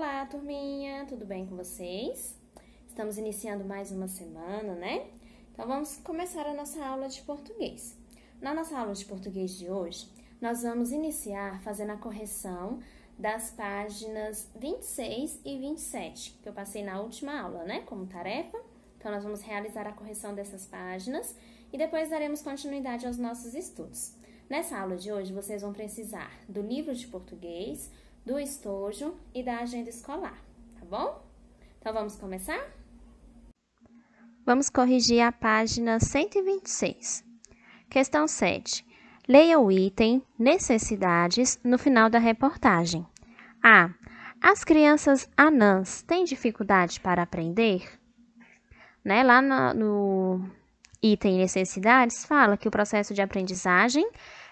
Olá, turminha! Tudo bem com vocês? Estamos iniciando mais uma semana, né? Então, vamos começar a nossa aula de português. Na nossa aula de português de hoje, nós vamos iniciar fazendo a correção das páginas 26 e 27, que eu passei na última aula, né? Como tarefa. Então, nós vamos realizar a correção dessas páginas e depois daremos continuidade aos nossos estudos. Nessa aula de hoje, vocês vão precisar do livro de português, do estojo e da agenda escolar, tá bom? Então, vamos começar? Vamos corrigir a página 126. Questão 7. Leia o item necessidades no final da reportagem. A. As crianças anãs têm dificuldade para aprender? Lá no item necessidades, fala que o processo de aprendizagem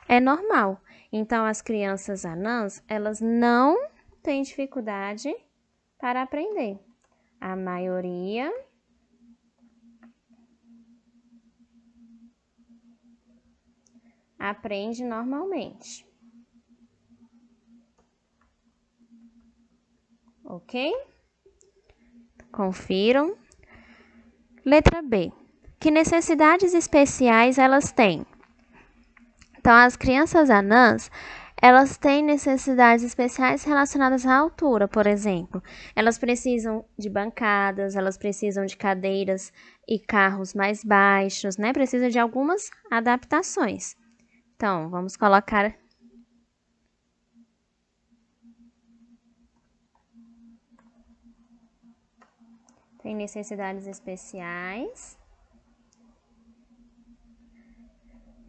é normal. Então, as crianças anãs, elas não têm dificuldade para aprender. A maioria aprende normalmente. Ok? Confiram. Letra B. Que necessidades especiais elas têm? Então, as crianças anãs, elas têm necessidades especiais relacionadas à altura, por exemplo. Elas precisam de bancadas, elas precisam de cadeiras e carros mais baixos, né? Precisa de algumas adaptações. Então, vamos colocar... Tem necessidades especiais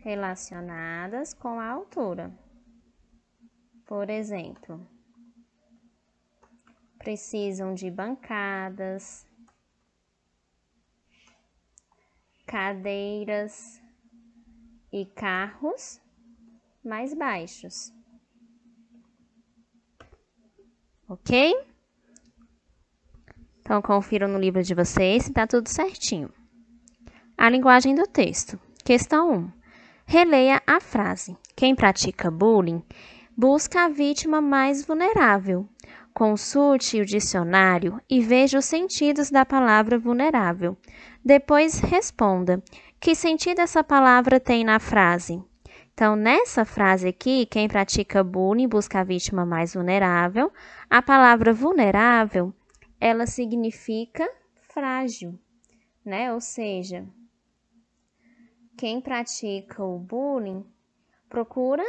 relacionadas com a altura. Por exemplo, precisam de bancadas, cadeiras e carros mais baixos. Ok? Então, confiram no livro de vocês se está tudo certinho. A linguagem do texto. Questão 1. Releia a frase. Quem pratica bullying busca a vítima mais vulnerável. Consulte o dicionário e veja os sentidos da palavra vulnerável. Depois responda. Que sentido essa palavra tem na frase? Então, nessa frase aqui, quem pratica bullying busca a vítima mais vulnerável. A palavra vulnerável, ela significa frágil, né? Ou seja, quem pratica o bullying procura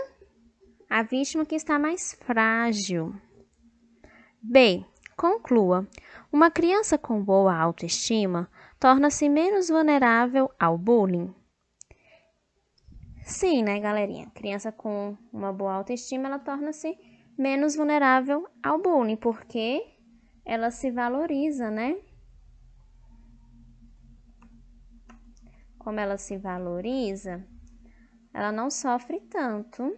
a vítima que está mais frágil. B. Conclua. Uma criança com boa autoestima torna-se menos vulnerável ao bullying? Sim, né, galerinha? Criança com uma boa autoestima, ela torna-se menos vulnerável ao bullying, porque ela se valoriza, né? Como ela se valoriza, ela não sofre tanto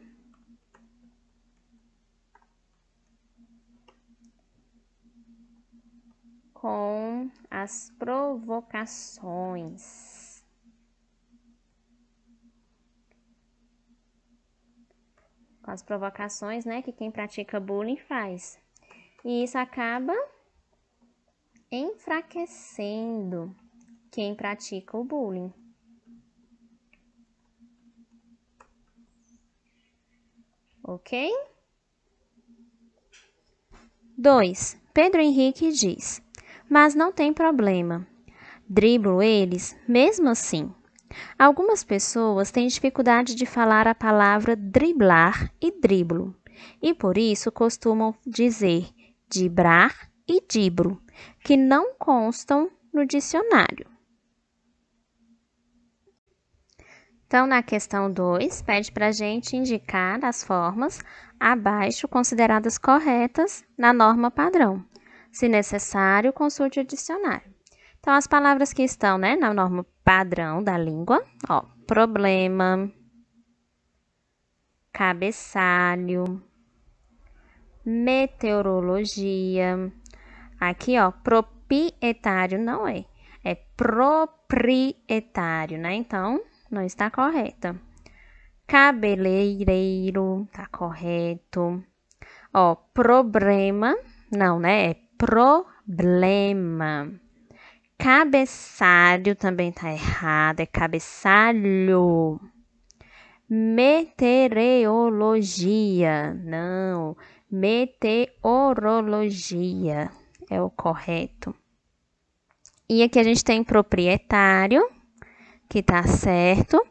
com as provocações. Com as provocações, né, que quem pratica bullying faz. E isso acaba enfraquecendo quem pratica o bullying. Ok? 2. Pedro Henrique diz: mas não tem problema. Driblo eles mesmo assim. Algumas pessoas têm dificuldade de falar a palavra driblar e driblo, e por isso costumam dizer dibrar e dibro, que não constam no dicionário. Então, na questão 2, pede para a gente indicar as formas abaixo consideradas corretas na norma padrão. Se necessário, consulte o dicionário. Então, as palavras que estão, na norma padrão da língua, problema, cabeçalho, meteorologia. Aqui, proprietário não é proprietário, né? Então, não está correta. Cabeleireiro, tá correto. Problema, Não, né? É problema. Cabeçalho também tá errado, é cabeçalho. Meteorologia, não. Meteorologia é o correto. E aqui a gente tem proprietário, que tá certo.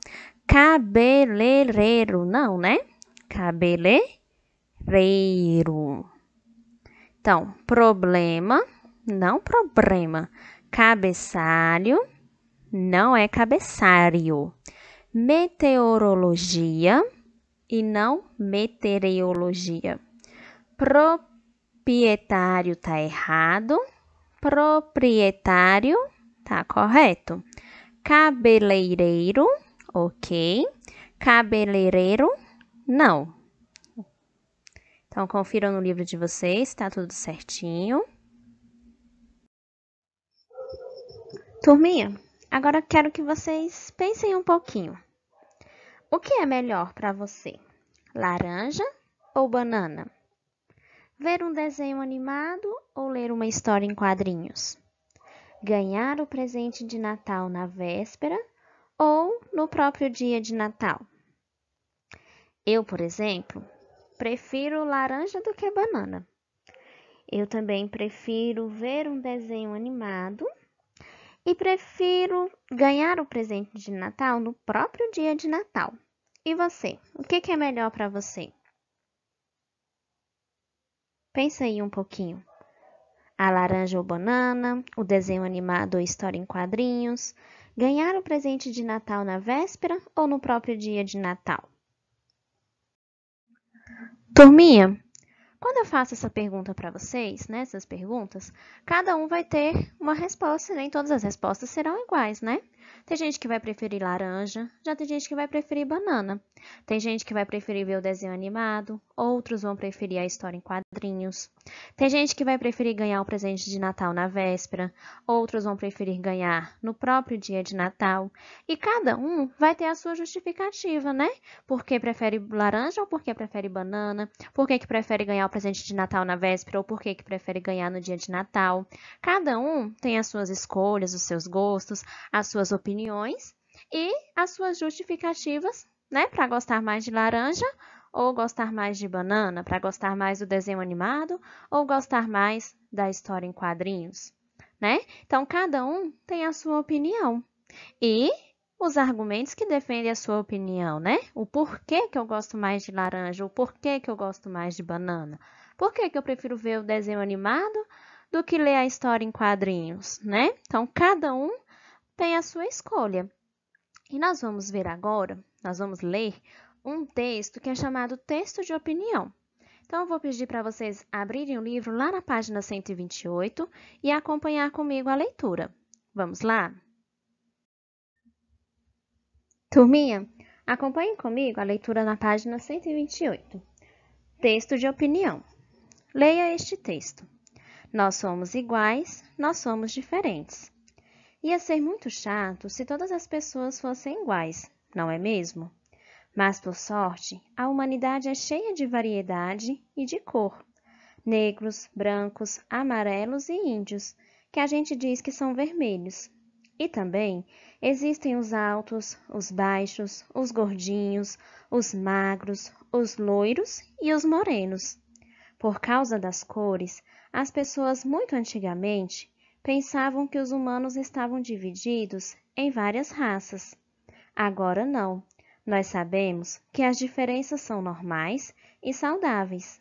Cabeleireiro, não, né? Cabeleireiro. Então, problema, não problema. Cabeçalho, não é cabeçário. Meteorologia e não meteorologia. Proprietário tá errado. Proprietário tá correto. Cabeleireiro, ok. Cabeleireiro, não. Então, confiram no livro de vocês, tá tudo certinho. Turminha, agora quero que vocês pensem um pouquinho. O que é melhor para você? Laranja ou banana? Ver um desenho animado ou ler uma história em quadrinhos? Ganhar o presente de Natal na véspera ou no próprio dia de Natal? Eu, por exemplo, prefiro laranja do que banana. Eu também prefiro ver um desenho animado e prefiro ganhar o presente de Natal no próprio dia de Natal. E você? O que é melhor para você? Pensa aí um pouquinho. A laranja ou banana, o desenho animado ou história em quadrinhos, ganhar o presente de Natal na véspera ou no próprio dia de Natal? Turminha, quando eu faço essa pergunta para vocês, né, essas perguntas, cada um vai ter uma resposta, nem todas as respostas serão iguais, né? Tem gente que vai preferir laranja, já tem gente que vai preferir banana. Tem gente que vai preferir ver o desenho animado, outros vão preferir a história em quadrinhos. Tem gente que vai preferir ganhar o presente de Natal na véspera, outros vão preferir ganhar no próprio dia de Natal. E cada um vai ter a sua justificativa, né? Por que prefere laranja ou por que prefere banana? Por que prefere ganhar o presente de Natal na véspera ou por que prefere ganhar no dia de Natal? Cada um tem as suas escolhas, os seus gostos, as suas opiniões e as suas justificativas, né, para gostar mais de laranja ou gostar mais de banana, para gostar mais do desenho animado ou gostar mais da história em quadrinhos, né? Então, cada um tem a sua opinião e os argumentos que defendem a sua opinião, né? O porquê que eu gosto mais de laranja, o porquê que eu gosto mais de banana. Por que eu prefiro ver o desenho animado do que ler a história em quadrinhos, né? Então, cada um tem a sua escolha. E nós vamos ver agora, nós vamos ler um texto que é chamado texto de opinião. Então, eu vou pedir para vocês abrirem o livro lá na página 128 e acompanhar comigo a leitura. Vamos lá? Turminha, acompanhem comigo a leitura na página 128. Texto de opinião. Leia este texto. Nós somos iguais, nós somos diferentes. Ia ser muito chato se todas as pessoas fossem iguais, não é mesmo? Mas, por sorte, a humanidade é cheia de variedade e de cor. Negros, brancos, amarelos e índios, que a gente diz que são vermelhos. E também existem os altos, os baixos, os gordinhos, os magros, os loiros e os morenos. Por causa das cores, as pessoas muito antigamente pensavam que os humanos estavam divididos em várias raças. Agora não. Nós sabemos que as diferenças são normais e saudáveis.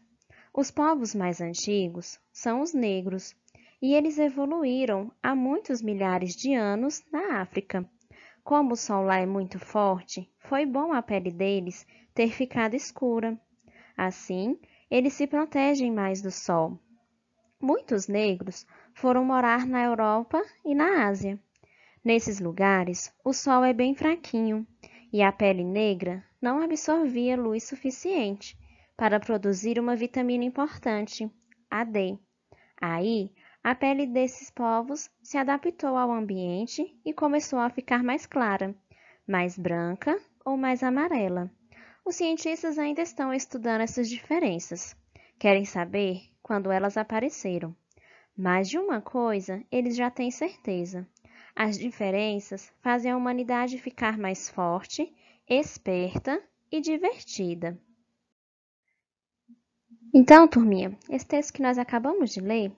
Os povos mais antigos são os negros, e eles evoluíram há muitos milhares de anos na África. Como o sol lá é muito forte, foi bom a pele deles ter ficado escura. Assim, eles se protegem mais do sol. Muitos negros foram morar na Europa e na Ásia. Nesses lugares, o sol é bem fraquinho e a pele negra não absorvia luz suficiente para produzir uma vitamina importante, a D. Aí, a pele desses povos se adaptou ao ambiente e começou a ficar mais clara, mais branca ou mais amarela. Os cientistas ainda estão estudando essas diferenças. Querem saber quando elas apareceram. Mas de uma coisa eles já têm certeza. As diferenças fazem a humanidade ficar mais forte, esperta e divertida. Então, turminha, esse texto que nós acabamos de ler,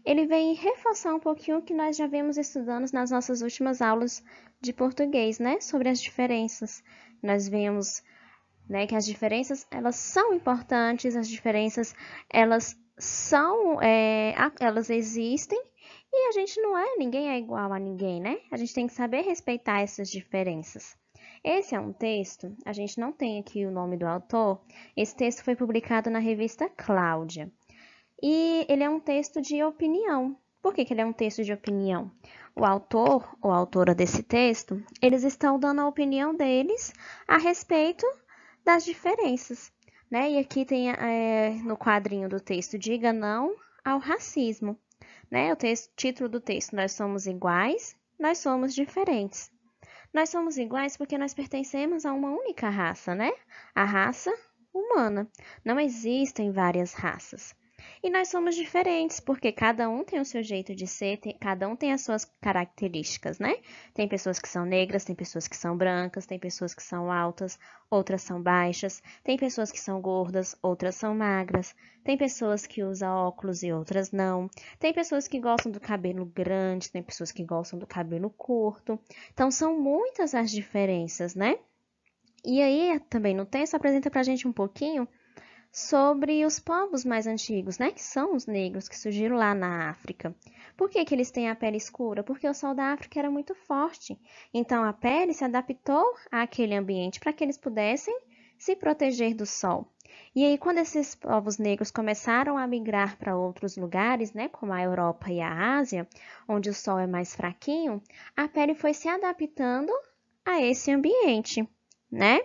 ele vem reforçar um pouquinho o que nós já vemos estudando nas nossas últimas aulas de português, né? Sobre as diferenças. Nós vemos, né, que as diferenças, elas são importantes, as diferenças, elas existem e a gente ninguém é igual a ninguém, né? A gente tem que saber respeitar essas diferenças. Esse é um texto, a gente não tem aqui o nome do autor, esse texto foi publicado na revista Cláudia. E ele é um texto de opinião. Por que ele é um texto de opinião? O autor ou autora desse texto, eles estão dando a opinião deles a respeito das diferenças, né? E aqui tem no quadrinho do texto, diga não ao racismo, né? Título do texto, nós somos iguais, nós somos diferentes. Nós somos iguais porque nós pertencemos a uma única raça, né? A raça humana. Não existem várias raças. E nós somos diferentes, porque cada um tem o seu jeito de ser, cada um tem as suas características, né? Tem pessoas que são negras, tem pessoas que são brancas, tem pessoas que são altas, outras são baixas, tem pessoas que são gordas, outras são magras, tem pessoas que usam óculos e outras não, tem pessoas que gostam do cabelo grande, tem pessoas que gostam do cabelo curto. Então, são muitas as diferenças, né? E aí, também no texto, apresenta pra gente um pouquinho sobre os povos mais antigos, né? Que são os negros que surgiram lá na África. Por que eles têm a pele escura? Porque o sol da África era muito forte. Então, a pele se adaptou àquele ambiente para que eles pudessem se proteger do sol. E aí, quando esses povos negros começaram a migrar para outros lugares, né? Como a Europa e a Ásia, onde o sol é mais fraquinho, a pele foi se adaptando a esse ambiente, né?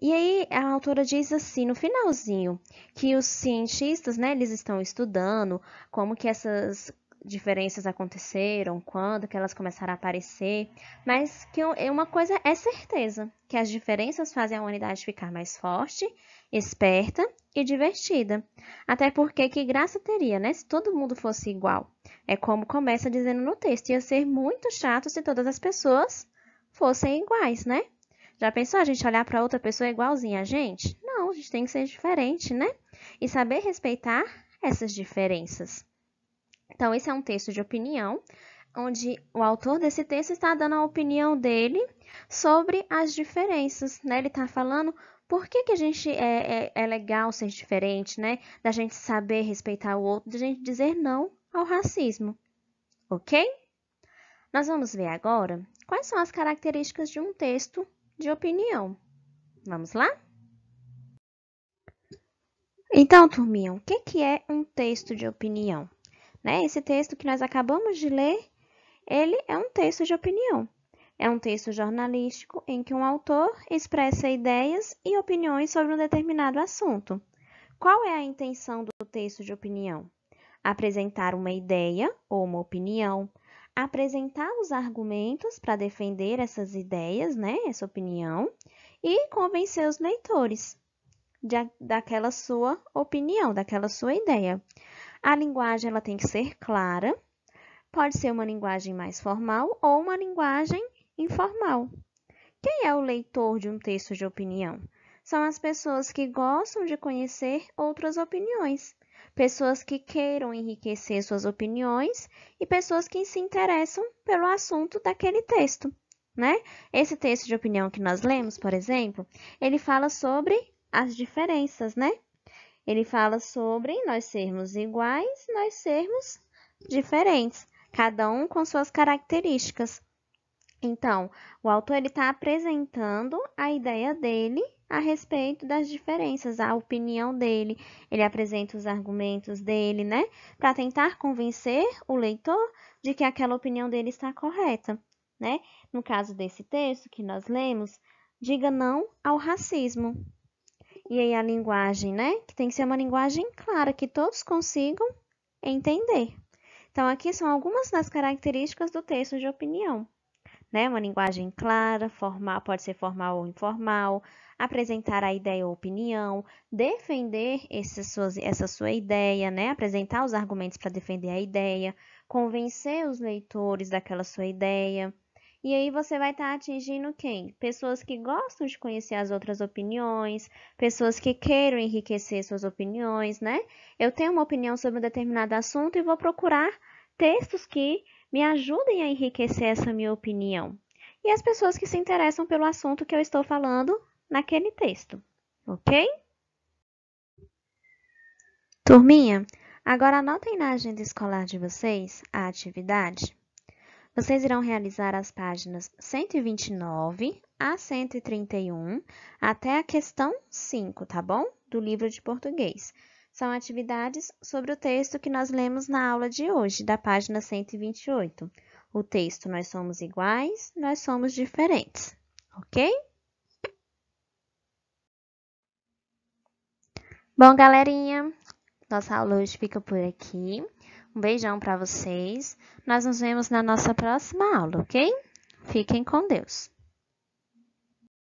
E aí a autora diz assim, no finalzinho, que os cientistas, né, eles estão estudando como que essas diferenças aconteceram, quando que elas começaram a aparecer, mas que uma coisa é certeza, que as diferenças fazem a humanidade ficar mais forte, esperta e divertida. Até porque que graça teria, né, se todo mundo fosse igual. É como começa dizendo no texto, ia ser muito chato se todas as pessoas fossem iguais, né? Já pensou a gente olhar para outra pessoa igualzinha a gente? Não, a gente tem que ser diferente, né? E saber respeitar essas diferenças. Então, esse é um texto de opinião, onde o autor desse texto está dando a opinião dele sobre as diferenças, né? Ele está falando por que a gente é legal ser diferente, né? Da gente saber respeitar o outro, da gente dizer não ao racismo, ok? Nós vamos ver agora quais são as características de um texto de opinião. Vamos lá? Então, turminha, o que é um texto de opinião? Né? Esse texto que nós acabamos de ler, ele é um texto de opinião. É um texto jornalístico em que um autor expressa ideias e opiniões sobre um determinado assunto. Qual é a intenção do texto de opinião? Apresentar uma ideia ou uma opinião, apresentar os argumentos para defender essas ideias, né, essa opinião, e convencer os leitores daquela sua opinião, daquela sua ideia. A linguagem ela tem que ser clara, pode ser uma linguagem mais formal ou uma linguagem informal. Quem é o leitor de um texto de opinião? São as pessoas que gostam de conhecer outras opiniões, pessoas que queiram enriquecer suas opiniões e pessoas que se interessam pelo assunto daquele texto, né? Esse texto de opinião que nós lemos, por exemplo, ele fala sobre as diferenças, né? Ele fala sobre nós sermos iguais, nós sermos diferentes, cada um com suas características. Então, o autor está apresentando a ideia dele a respeito das diferenças, a opinião dele. Ele apresenta os argumentos dele, né? Para tentar convencer o leitor de que aquela opinião dele está correta, né? No caso desse texto que nós lemos, diga não ao racismo. E aí a linguagem, né? Que tem que ser uma linguagem clara, que todos consigam entender. Então, aqui são algumas das características do texto de opinião. né? Uma linguagem clara, formal, pode ser formal ou informal, apresentar a ideia ou opinião, defender essa sua ideia, né? Apresentar os argumentos para defender a ideia, convencer os leitores daquela sua ideia. E aí você vai estar atingindo quem? Pessoas que gostam de conhecer as outras opiniões, pessoas que queiram enriquecer suas opiniões, né? Eu tenho uma opinião sobre um determinado assunto e vou procurar textos que me ajudem a enriquecer essa minha opinião. E as pessoas que se interessam pelo assunto que eu estou falando naquele texto, ok? Turminha, agora anotem na agenda escolar de vocês a atividade. Vocês irão realizar as páginas 129 a 131 até a questão 5, tá bom? Do livro de português. São atividades sobre o texto que nós lemos na aula de hoje, da página 128. O texto Nós somos iguais, nós somos diferentes, ok? Bom, galerinha, nossa aula hoje fica por aqui. Um beijão para vocês. Nós nos vemos na nossa próxima aula, ok? Fiquem com Deus.